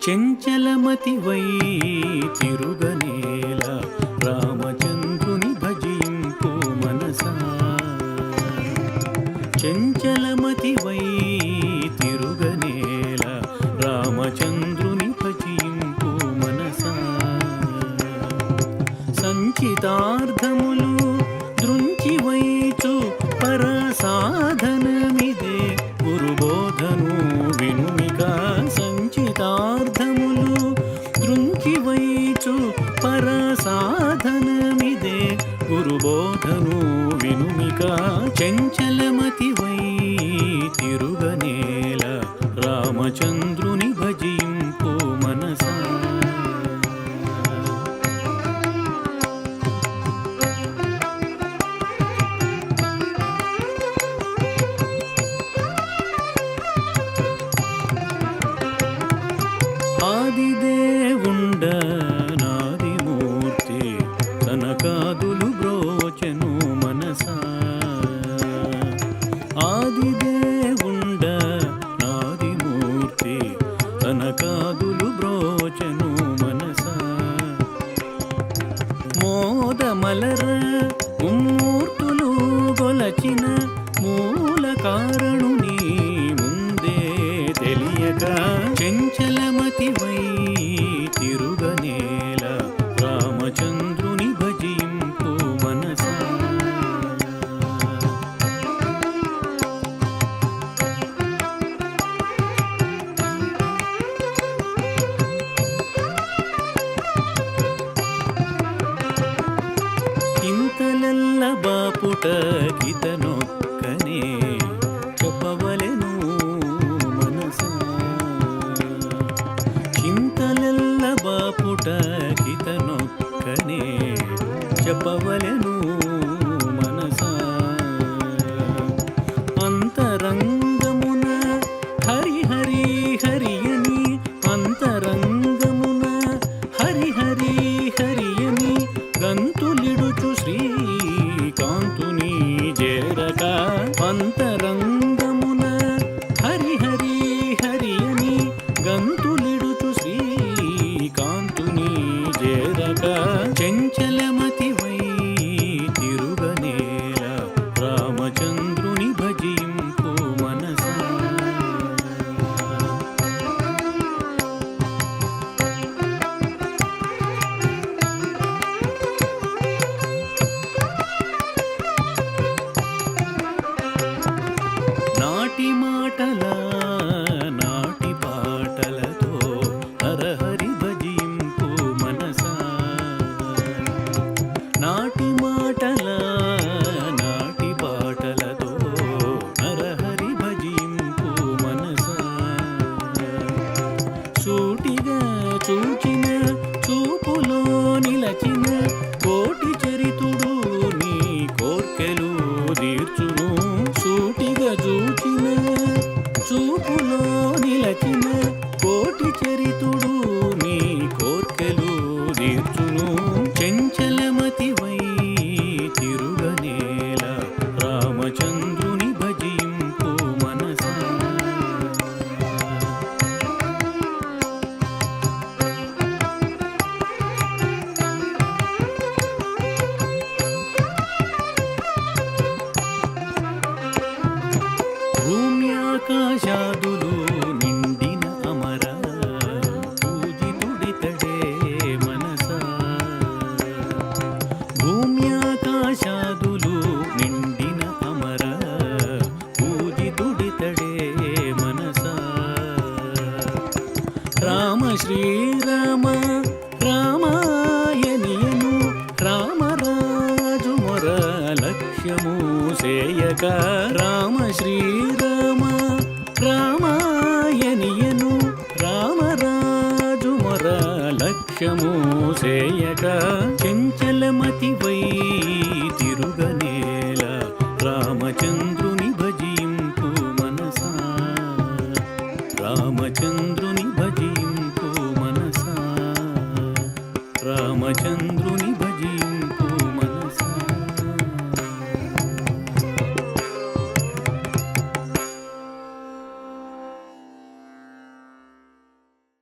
చెంచలమతివై తిరుగనేల రామచంద్రుని భజింపు మనసా. చెంచలమతివై తిరుగనేల రామచంద్రుని భజింపు మనసా. సంచితార్థములు దృంచివైచు పరసాధనమిదే గురుబోధను వినుమిక. సంచితార్థములు దృంచివైచు పరసాధనమిదే గురుబోధను వినుమిక. చెంచలమతివై తిరుగనేల రామచంద్రుని భజింపు మనసా. ఆదిదేవుండ నాదిమూర్తి కనకాదులు బ్రోచెను మనసా. ఆదిదేవుండ నాదిమూర్తి కనకాదులు బ్రోచెను మనసా. మోదమలర ముమ్మూర్తులు గొలచిన మూల కారణుని ముందే తెలియక. చెంచలమతివై తిరుగనేల రామచంద్రుని భజింపు మనసా. ఇంతలెల్ల బాపుట కితనొక్కనే చెప్పవలెను మనసా. చింతలెల్ల బాపుట కితనొక్కనే చెప్పవలెను మనసా. అంతరంగమున హరి హరి హరియని అంతరంగమున హరి హరి హరియని గంతులిడుచు శ్రీకాంతుని జేరక. అంతరంగమున హరి హరి హరియని గంతులిడుచు శ్రీకాంతుని జేరక. చెంచలమతివై తిరుగనేల రామచంద్రుని భజింపు మనసా. నాటి మాటల నాటి పాటలతో నరహరి భజింపు మనసా. నాటి మాటల నాటి పాటలతో నరహరి భజింపు మనసా. సూటిగా చూచిన చూపులో నిలచిన కోటి చరితుడు నీ కోర్కెలు తీర్చును. సూటిగా చూచిన చూపులో నిలచిన కోటి చరితుడు నీ కోర్కెలు తీర్చును. చెంచలమతివై తిరుగనేల రామచంద్రుని భజింపు మనసా. భూమ్యాకాశాదులు నిండిన అమర పూజితుడితడే మనసా. భూమ్యాకాశాదులు నిండిన అమర పూజితుడితడే మనసా. రామ శ్రీరామ రామాయణియను రామరాజు మొర లక్ష్యము సేయక. రామ శ్రీరామ రామాయణియను రామరాజు మొర లక్ష్యము సేయక.